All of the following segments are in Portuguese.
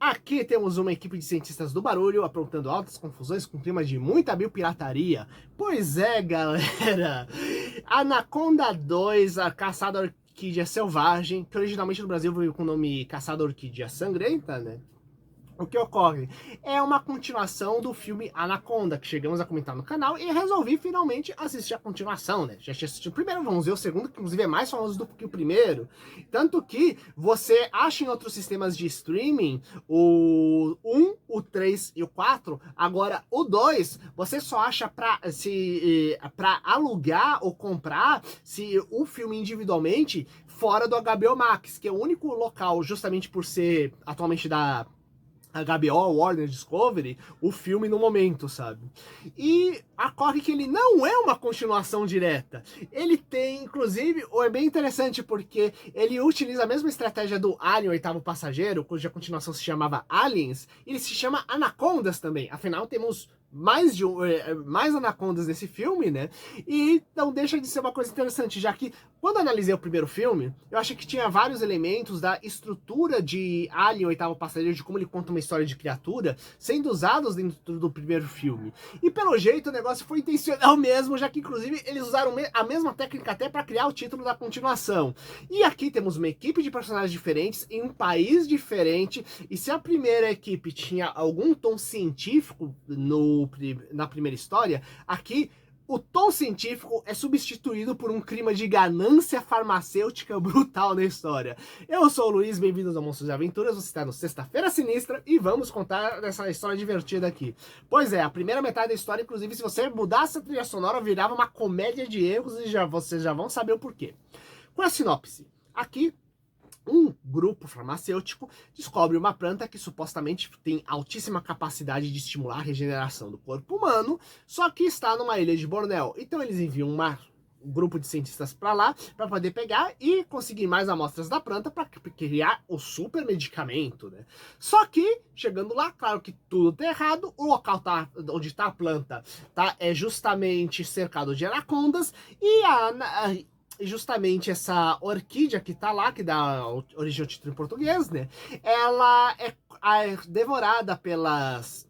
Aqui temos uma equipe de cientistas do barulho aprontando altas confusões com clima de muita biopirataria. Pois é, galera! Anaconda 2, a caçada orquídea selvagem, que originalmente no Brasil veio com o nome caçada orquídea sangrenta, né? O que ocorre? É uma continuação do filme Anaconda, que chegamos a comentar no canal, e resolvi finalmente assistir a continuação, né? Já tinha assistido o primeiro, vamos ver o segundo, que inclusive é mais famoso do que o primeiro. Tanto que você acha em outros sistemas de streaming o 1, o 3 e o 4. Agora, o 2, você só acha pra alugar ou comprar se o filme individualmente fora do HBO Max, que é o único local, justamente por ser atualmente da HBO, Warner Discovery, o filme no momento, sabe? E ocorre que ele não é uma continuação direta. Ele tem, inclusive, é bem interessante porque ele utiliza a mesma estratégia do Alien, o Oitavo Passageiro, cuja continuação se chamava Aliens, ele se chama Anacondas também. Afinal, temos mais anacondas nesse filme, né? E não deixa de ser uma coisa interessante, já que quando analisei o primeiro filme, eu achei que tinha vários elementos da estrutura de Alien, o Oitavo Passageiro, de como ele conta uma história de criatura, sendo usados dentro do primeiro filme. E pelo jeito o negócio foi intencional mesmo, já que inclusive eles usaram a mesma técnica até para criar o título da continuação. E aqui temos uma equipe de personagens diferentes em um país diferente, e se a primeira equipe tinha algum tom científico na primeira história, aqui o tom científico é substituído por um clima de ganância farmacêutica brutal na história. Eu sou o Luiz, bem-vindos ao Monstros e Aventuras, você está no Sexta-feira Sinistra e vamos contar essa história divertida aqui. Pois é, a primeira metade da história, inclusive, se você mudasse a trilha sonora, virava uma comédia de erros e vocês já vão saber o porquê. Com a sinopse, aqui um grupo farmacêutico descobre uma planta que supostamente tem altíssima capacidade de estimular a regeneração do corpo humano, só que está numa ilha de Bornéu. Então eles enviam um grupo de cientistas para lá para poder pegar e conseguir mais amostras da planta para criar o super medicamento, né? Só que chegando lá, claro que tudo tá errado, o local onde está a planta é justamente cercado de anacondas e justamente essa orquídea que tá lá, que dá origem ao título em português, né? Ela é devorada pelas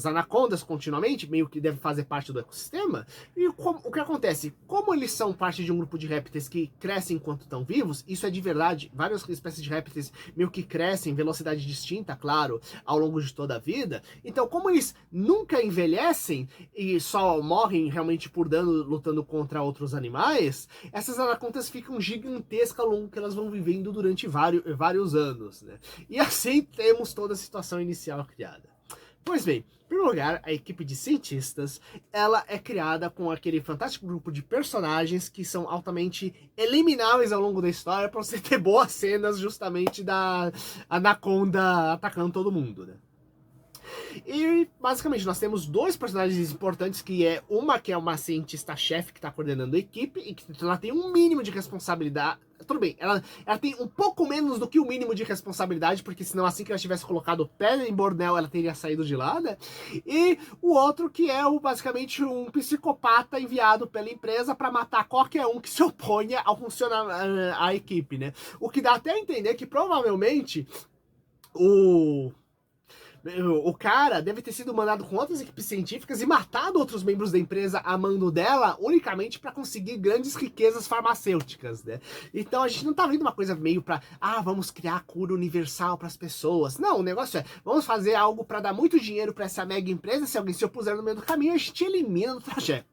anacondas continuamente, meio que deve fazer parte do ecossistema. E o que acontece? Como eles são parte de um grupo de répteis que crescem enquanto estão vivos, isso é de verdade, várias espécies de répteis meio que crescem em velocidade distinta, claro, ao longo de toda a vida. Então, como eles nunca envelhecem e só morrem realmente por dano lutando contra outros animais, essas anacondas ficam gigantescas ao longo que elas vão vivendo durante vários anos, né? E assim temos toda a situação inicial criada. Pois bem, em primeiro lugar, a equipe de cientistas, ela é criada com aquele fantástico grupo de personagens que são altamente elimináveis ao longo da história para você ter boas cenas justamente da Anaconda atacando todo mundo, né? E basicamente nós temos dois personagens importantes, que é uma cientista-chefe que está coordenando a equipe e que ela tem um mínimo de responsabilidade. Tudo bem, ela tem um pouco menos do que o mínimo de responsabilidade, porque senão assim que ela tivesse colocado o pé em Bornéu, ela teria saído de lá, né? E o outro que é basicamente um psicopata enviado pela empresa para matar qualquer um que se oponha ao funcionamento a equipe, né? O que dá até a entender que provavelmente o cara deve ter sido mandado com outras equipes científicas e matado outros membros da empresa a mando dela unicamente para conseguir grandes riquezas farmacêuticas, né? Então a gente não tá vendo uma coisa meio pra, vamos criar a cura universal para as pessoas. Não, o negócio é, vamos fazer algo para dar muito dinheiro para essa mega empresa, se alguém se opuser no meio do caminho, a gente elimina o trajeto.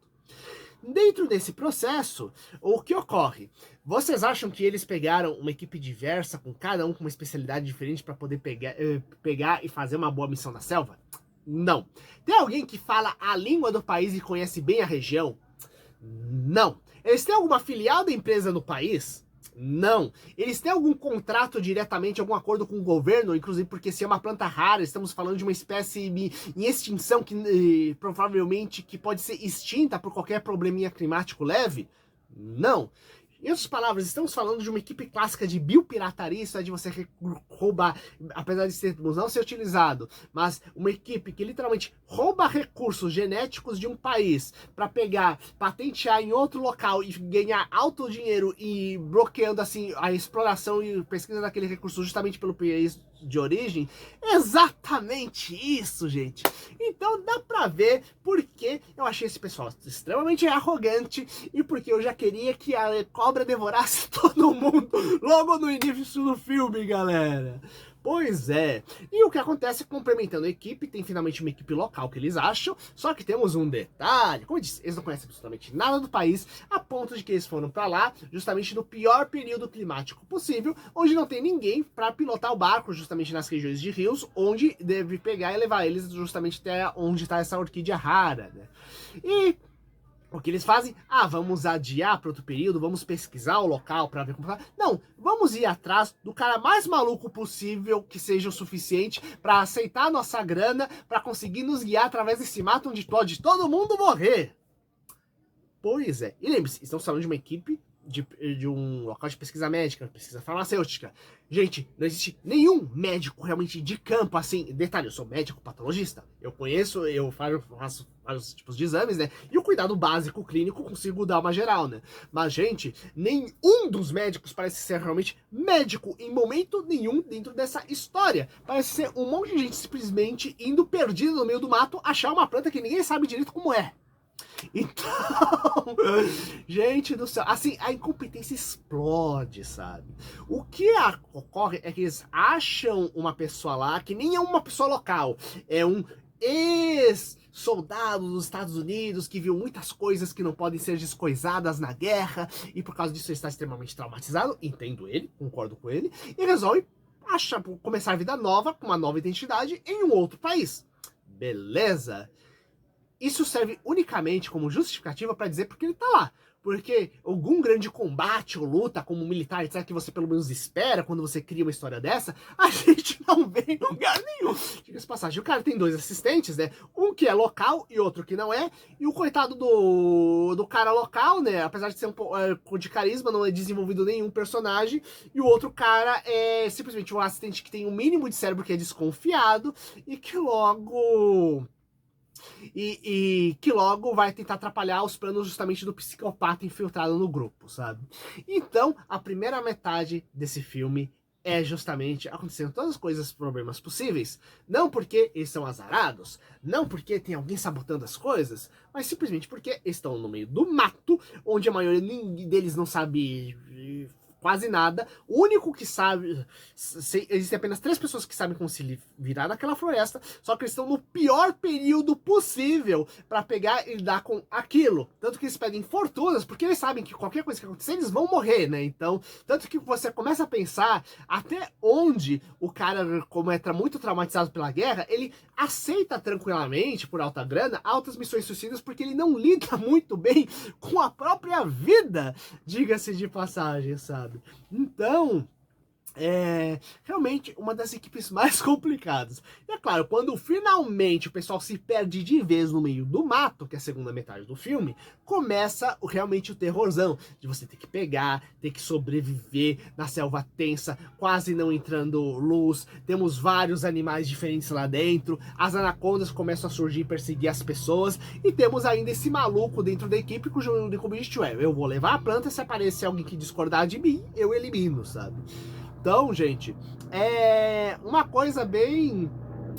Dentro desse processo, o que ocorre? Vocês acham que eles pegaram uma equipe diversa, com cada um com uma especialidade diferente para poder pegar e fazer uma boa missão na selva? Não. Tem alguém que fala a língua do país e conhece bem a região? Não. Eles têm alguma filial da empresa no país? Não. Eles têm algum contrato diretamente, algum acordo com o governo, inclusive porque se é uma planta rara, estamos falando de uma espécie em extinção que provavelmente que pode ser extinta por qualquer probleminha climático leve? Não. Em outras palavras, estamos falando de uma equipe clássica de biopirataria, isso é de você roubar, apesar de termos não ser utilizado, mas uma equipe que literalmente rouba recursos genéticos de um país para pegar, patentear em outro local e ganhar alto dinheiro e bloqueando assim a exploração e pesquisa daquele recurso justamente pelo país de origem. Exatamente isso, gente. Então dá pra ver porque eu achei esse pessoal extremamente arrogante e porque eu já queria que a cobra devorasse todo mundo logo no início do filme, galera. Pois é. E o que acontece, complementando a equipe, tem finalmente uma equipe local que eles acham, só que temos um detalhe. Como eu disse, eles não conhecem absolutamente nada do país, a ponto de que eles foram pra lá justamente no pior período climático possível, onde não tem ninguém para pilotar o barco, justamente nas regiões de rios, onde deve pegar e levar eles justamente até onde está essa orquídea rara, né? E o que eles fazem? Ah, vamos adiar para outro período, vamos pesquisar o local para ver como tá. Não, vamos ir atrás do cara mais maluco possível que seja o suficiente para aceitar a nossa grana, para conseguir nos guiar através desse mato onde pode todo mundo morrer. Pois é. E lembre-se, estamos falando de uma equipe de um local de pesquisa médica, pesquisa farmacêutica. Gente, não existe nenhum médico realmente de campo, assim, detalhe, eu sou médico patologista, eu conheço, eu faço vários tipos de exames, né, e o cuidado básico clínico consigo dar uma geral, né, mas, gente, nenhum dos médicos parece ser realmente médico em momento nenhum dentro dessa história, parece ser um monte de gente simplesmente indo perdido no meio do mato, achar uma planta que ninguém sabe direito como é. Então, gente do céu, assim, a incompetência explode, sabe? O que ocorre é que eles acham uma pessoa lá, que nem é uma pessoa local, é um ex-soldado dos Estados Unidos que viu muitas coisas que não podem ser descoisadas na guerra, e por causa disso ele está extremamente traumatizado, entendo ele, concordo com ele, e resolve começar a vida nova, com uma nova identidade, em um outro país. Beleza? Isso serve unicamente como justificativa para dizer porque ele tá lá. Porque algum grande combate ou luta como militar, etc., que você pelo menos espera quando você cria uma história dessa, a gente não vê em lugar nenhum. Diga-se passagem, o cara tem dois assistentes, né? Um que é local e outro que não é. E o coitado do cara local, né? Apesar de ser um pouco de carisma, não é desenvolvido nenhum personagem. E o outro cara é simplesmente um assistente que tem um mínimo de cérebro que é desconfiado e que logo... E que logo vai tentar atrapalhar os planos justamente do psicopata infiltrado no grupo, sabe? Então, a primeira metade desse filme é justamente acontecendo todas as coisas, problemas possíveis. Não porque eles são azarados, não porque tem alguém sabotando as coisas, mas simplesmente porque estão no meio do mato, onde a maioria deles não sabe quase nada. O único que sabe... Existem apenas 3 pessoas que sabem como se virar naquela floresta, só que eles estão no pior período possível para pegar e lidar com aquilo. Tanto que eles pedem fortunas, porque eles sabem que qualquer coisa que acontecer, eles vão morrer, né? Então, tanto que você começa a pensar até onde o cara, como é muito traumatizado pela guerra, ele aceita tranquilamente, por alta grana, altas missões suicidas, porque ele não lida muito bem com a própria vida, diga-se de passagem, sabe? Então, é realmente uma das equipes mais complicadas. E é claro, quando finalmente o pessoal se perde de vez no meio do mato, que é a segunda metade do filme, começa realmente o terrorzão, de você ter que pegar, ter que sobreviver na selva tensa, quase não entrando luz, temos vários animais diferentes lá dentro, as anacondas começam a surgir e perseguir as pessoas, e temos ainda esse maluco dentro da equipe cujo único objetivo é: eu vou levar a planta, se aparecer alguém que discordar de mim, eu elimino, sabe? Então, gente, é uma coisa bem...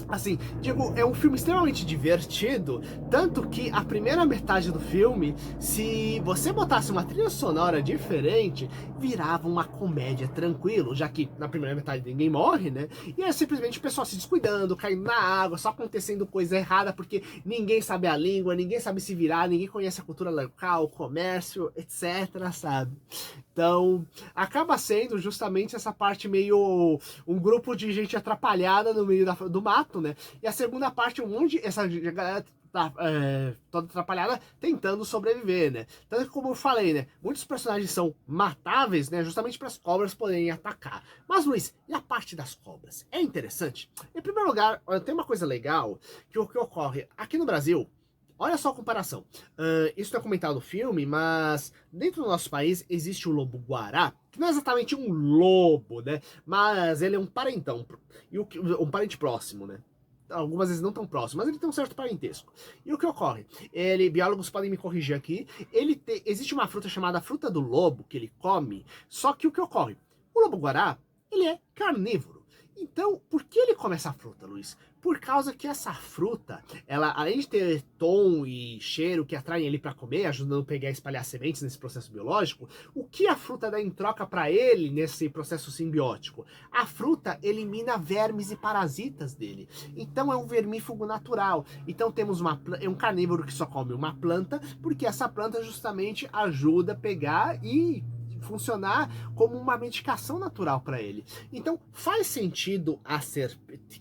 Assim, digo, é um filme extremamente divertido, tanto que a primeira metade do filme, se você botasse uma trilha sonora diferente, virava uma comédia tranquilo, já que na primeira metade ninguém morre, né? E é simplesmente o pessoal se descuidando, caindo na água, só acontecendo coisa errada, porque ninguém sabe a língua, ninguém sabe se virar, ninguém conhece a cultura local, o comércio, etc, sabe? Então, acaba sendo justamente essa parte meio... um grupo de gente atrapalhada no meio do mato, né? E a segunda parte, essa galera tá toda atrapalhada tentando sobreviver, né? Tanto que, como eu falei, né? Muitos personagens são matáveis, né? Justamente para as cobras poderem atacar. Mas, Luiz, e a parte das cobras? É interessante? Em primeiro lugar, tem uma coisa legal que o que ocorre aqui no Brasil. Olha só a comparação. Isso não é comentado no filme, mas dentro do nosso país existe o lobo-guará, que não é exatamente um lobo, né? Mas ele é um parentão, um parente próximo, né? Algumas vezes não tão próximo, mas ele tem um certo parentesco. E o que ocorre? Biólogos podem me corrigir aqui, existe uma fruta chamada fruta do lobo, que ele come, só que o que ocorre? O lobo-guará, ele é carnívoro. Então, por que ele come essa fruta, Luiz? Por causa que essa fruta, ela, além de ter tom e cheiro que atraem ele para comer, ajudando a pegar e espalhar sementes nesse processo biológico, o que a fruta dá em troca para ele nesse processo simbiótico? A fruta elimina vermes e parasitas dele. Então é um vermífugo natural. Então temos é um carnívoro que só come uma planta, porque essa planta justamente ajuda a pegar e funcionar como uma medicação natural para ele. Então faz sentido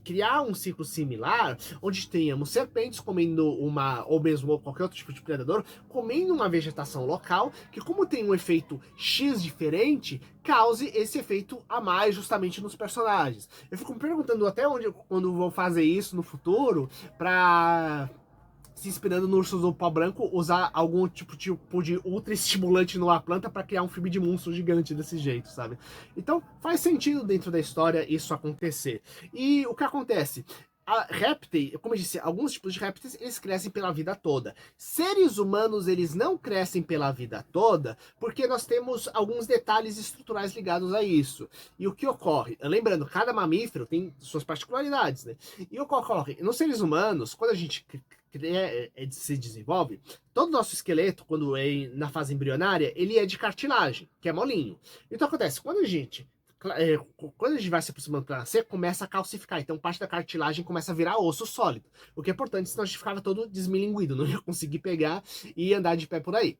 criar um ciclo similar, onde tenhamos serpentes comendo ou mesmo qualquer outro tipo de predador, comendo uma vegetação local, que como tem um efeito X diferente, cause esse efeito a mais justamente nos personagens. Eu fico me perguntando até quando vou fazer isso no futuro, para se inspirando no Urso do Pau Branco, usar algum tipo de ultra estimulante numa planta para criar um filme de monstro gigante desse jeito, sabe? Então faz sentido dentro da história isso acontecer. E o que acontece? A répteis, como eu disse, alguns tipos de répteis, eles crescem pela vida toda. Seres humanos, eles não crescem pela vida toda, porque nós temos alguns detalhes estruturais ligados a isso. E o que ocorre? Lembrando, cada mamífero tem suas particularidades, né? E o que ocorre? Nos seres humanos, quando a gente se desenvolve, todo o nosso esqueleto, quando é na fase embrionária, ele é de cartilagem, que é molinho. Então acontece, quando a gente vai se aproximando para nascer, começa a calcificar. Então parte da cartilagem começa a virar osso sólido. O que é importante, senão a gente ficava todo desmilinguido, não ia conseguir pegar e andar de pé por aí.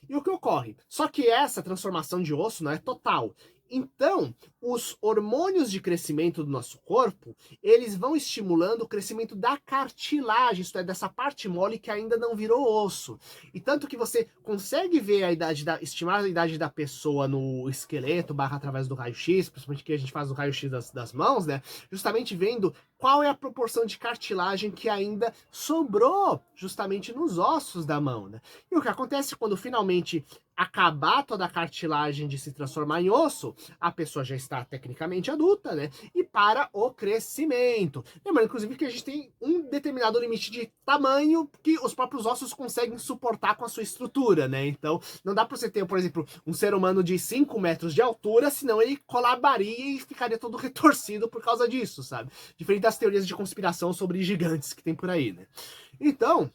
E o que ocorre? Só que essa transformação de osso não é total. Então, os hormônios de crescimento do nosso corpo, eles vão estimulando o crescimento da cartilagem, isto é, dessa parte mole que ainda não virou osso. E tanto que você consegue ver estimar a idade da pessoa no esqueleto, através do raio-x, principalmente que a gente faz o raio-x das mãos, né? Justamente vendo qual é a proporção de cartilagem que ainda sobrou justamente nos ossos da mão, né? E o que acontece quando finalmente acabar toda a cartilagem de se transformar em osso, a pessoa já está tecnicamente adulta, né? E para o crescimento. Lembrando, inclusive, que a gente tem um determinado limite de tamanho que os próprios ossos conseguem suportar com a sua estrutura, né? Então, não dá para você ter, por exemplo, um ser humano de 5 metros de altura, senão ele colabaria e ficaria todo retorcido por causa disso, sabe? Diferente das teorias de conspiração sobre gigantes que tem por aí, né? Então,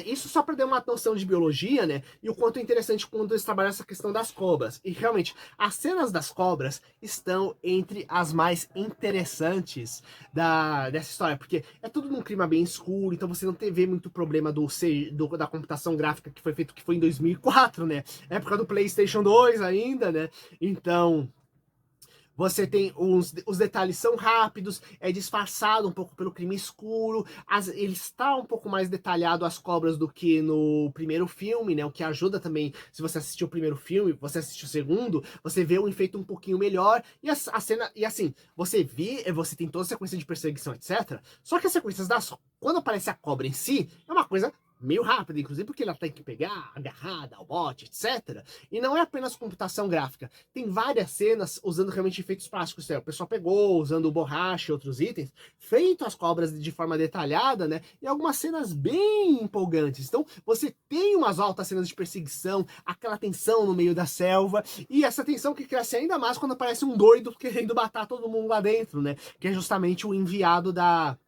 isso só para dar uma noção de biologia, né? E o quanto é interessante quando eles trabalham essa questão das cobras. E realmente, as cenas das cobras estão entre as mais interessantes dessa história, porque é tudo num clima bem escuro, então você não vê muito problema da computação gráfica que foi em 2004, né? Época do PlayStation 2 ainda, né? Então, você tem os detalhes são rápidos, é disfarçado um pouco pelo clima escuro, ele está um pouco mais detalhado as cobras do que no primeiro filme, né? O que ajuda também, se você assistiu o primeiro filme, você assistiu o segundo, você vê um efeito um pouquinho melhor, e a cena, e assim, você tem toda a sequência de perseguição, etc. Só que as sequências quando aparece a cobra em si, é uma coisa meio rápida, inclusive porque ela tem que pegar, agarrar, dar o bote, etc. E não é apenas computação gráfica. Tem várias cenas usando realmente efeitos práticos. O pessoal pegou, usando borracha e outros itens, feito as cobras de forma detalhada, né? E algumas cenas bem empolgantes. Então, você tem umas altas cenas de perseguição, aquela tensão no meio da selva, e essa tensão que cresce ainda mais quando aparece um doido querendo matar todo mundo lá dentro, né? Que é justamente o enviado da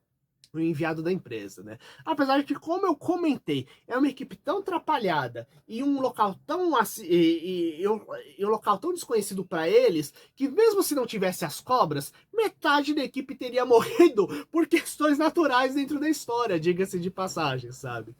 empresa, né? Apesar de que, como eu comentei, é uma equipe tão atrapalhada e um local tão um local tão desconhecido para eles, que mesmo se não tivesse as cobras, metade da equipe teria morrido por questões naturais dentro da história, diga-se de passagem, sabe?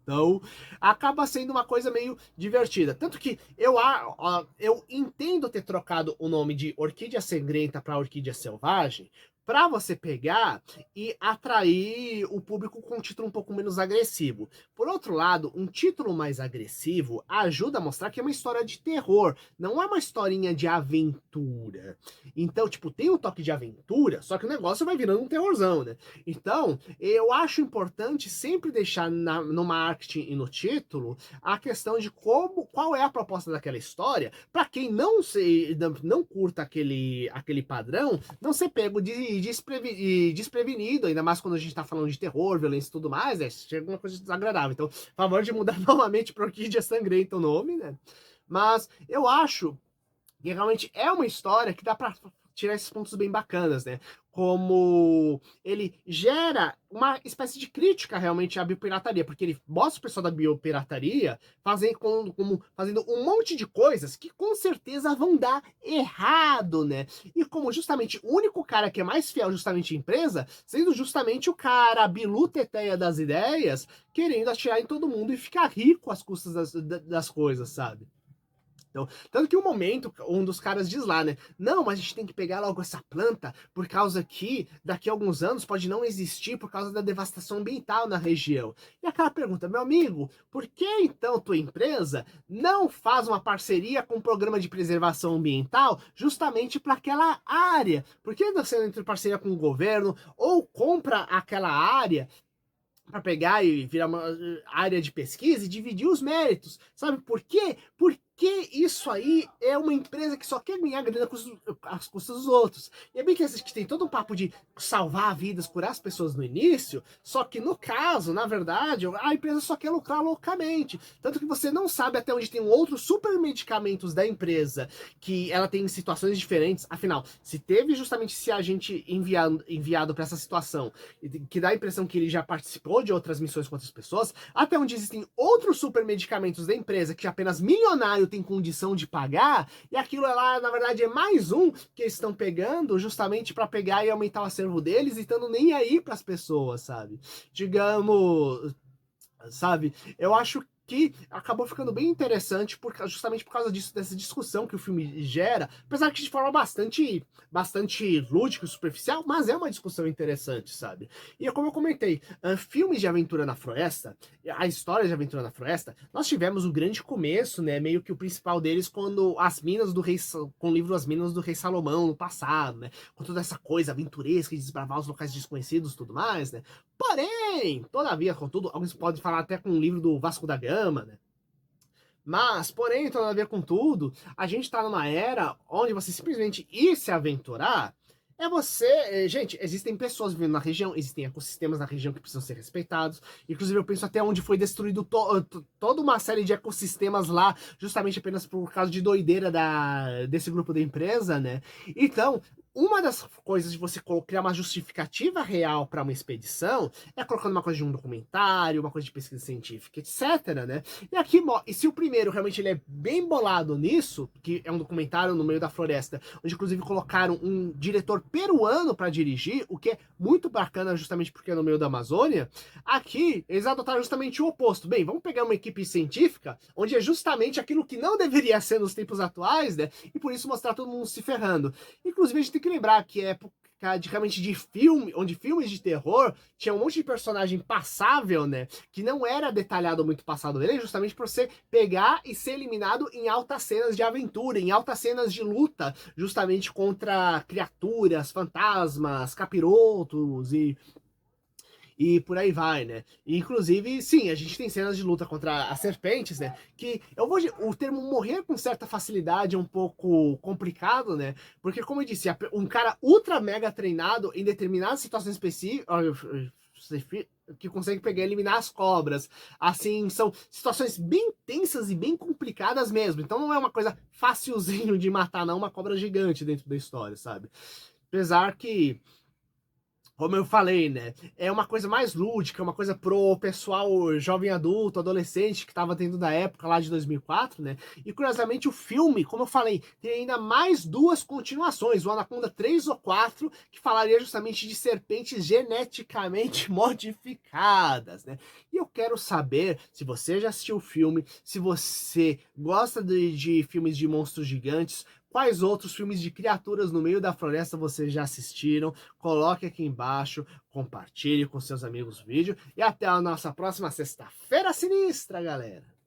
Então, acaba sendo uma coisa meio divertida. Tanto que eu entendo ter trocado o nome de Orquídea Sangrenta para Orquídea Selvagem, para você pegar e atrair o público com um título um pouco menos agressivo. Por outro lado, um título mais agressivo ajuda a mostrar que é uma história de terror, não é uma historinha de aventura. Então, tipo, tem um toque de aventura, só que o negócio vai virando um terrorzão, né? Então, eu acho importante sempre deixar no marketing e no título a questão de qual é a proposta daquela história, para quem não curta aquele padrão, não ser pego desprevenido, ainda mais quando a gente tá falando de terror, violência e tudo mais, chega uma coisa desagradável. Então, favor de mudar novamente para Orquídea Sangrenta o nome, né? Mas eu acho que realmente é uma história que dá para tirar esses pontos bem bacanas, né? Como ele gera uma espécie de crítica realmente à biopirataria, porque ele mostra o pessoal da biopirataria fazendo um monte de coisas que com certeza vão dar errado, né? E como justamente o único cara que é mais fiel justamente à empresa, sendo justamente o cara bilu teteia das ideias, querendo atirar em todo mundo e ficar rico às custas das coisas, sabe? Então, tanto que um momento, um dos caras diz lá, né? Não, mas a gente tem que pegar logo essa planta, por causa que daqui a alguns anos pode não existir por causa da devastação ambiental na região. E aquela pergunta, meu amigo, por que então tua empresa não faz uma parceria com um programa de preservação ambiental justamente para aquela área? Por que você não entra em parceria com o governo ou compra aquela área para pegar e virar uma área de pesquisa e dividir os méritos? Sabe por quê? Porque isso aí é uma empresa que só quer ganhar grana às custas dos outros. E é bem que a gente tem todo um papo de salvar vidas, curar as pessoas no início, só que no caso, na verdade, a empresa só quer lucrar loucamente. Tanto que você não sabe até onde tem outros super medicamentos da empresa, que ela tem situações diferentes. Afinal, se teve justamente esse agente enviado para essa situação, que dá a impressão que ele já participou de outras missões com outras pessoas, até onde existem outros super medicamentos da empresa que apenas milionário tem condição de pagar, e aquilo lá, na verdade, é mais um que eles estão pegando justamente para pegar e aumentar o acervo deles e estando nem aí para as pessoas, sabe? Digamos, sabe? Eu acho que acabou ficando bem interessante justamente por causa disso, dessa discussão que o filme gera, apesar que de forma bastante lúdica e superficial, mas é uma discussão interessante, sabe? E como eu comentei, filmes de aventura na floresta, a história de aventura na floresta, nós tivemos o grande começo, né, meio que o principal deles quando as minas do rei, com o livro As Minas do Rei Salomão no passado, né, com toda essa coisa aventuresca de desbravar os locais desconhecidos e tudo mais, né? Porém, todavia, contudo, alguns podem falar até com o livro do Vasco da Gama, né? Mas, porém, todavia, contudo, a gente está numa era onde você simplesmente ir se aventurar é você. Gente, existem pessoas vivendo na região, existem ecossistemas na região que precisam ser respeitados. Inclusive, eu penso até onde foi destruído toda uma série de ecossistemas lá, justamente apenas por causa de doideira desse grupo da empresa, né? Então, uma das coisas de você criar uma justificativa real para uma expedição é colocando uma coisa de um documentário, uma coisa de pesquisa científica, etc, né? E aqui, e se o primeiro realmente ele é bem bolado nisso, que é um documentário no meio da floresta, onde inclusive colocaram um diretor peruano para dirigir, o que é muito bacana justamente porque é no meio da Amazônia, aqui eles adotaram justamente o oposto. Bem, vamos pegar uma equipe científica, onde é justamente aquilo que não deveria ser nos tempos atuais, né? E por isso mostrar todo mundo se ferrando. Inclusive, a gente tem que lembrar que é realmente de filme, onde filmes de terror tinha um monte de personagem passável, né? Que não era detalhado muito o passado dele, justamente por você pegar e ser eliminado em altas cenas de aventura, em altas cenas de luta, justamente contra criaturas, fantasmas, capirotos e por aí vai, né? E, inclusive, sim, a gente tem cenas de luta contra as serpentes, né? Que o termo morrer com certa facilidade é um pouco complicado, né? Porque, como eu disse, um cara ultra mega treinado em determinadas situações específicas que consegue pegar e eliminar as cobras. Assim, são situações bem tensas e bem complicadas mesmo. Então não é uma coisa facilzinho de matar, não, uma cobra gigante dentro da história, sabe? Apesar que, como eu falei, né? É uma coisa mais lúdica, uma coisa pro pessoal jovem adulto, adolescente que tava tendo da época lá de 2004, né? E curiosamente o filme, como eu falei, tem ainda mais duas continuações, o Anaconda 3 ou 4, que falaria justamente de serpentes geneticamente modificadas, né? E eu quero saber se você já assistiu o filme, se você gosta de filmes de monstros gigantes, quais outros filmes de criaturas no meio da floresta vocês já assistiram? Coloque aqui embaixo, compartilhe com seus amigos o vídeo e até a nossa próxima sexta-feira sinistra, galera!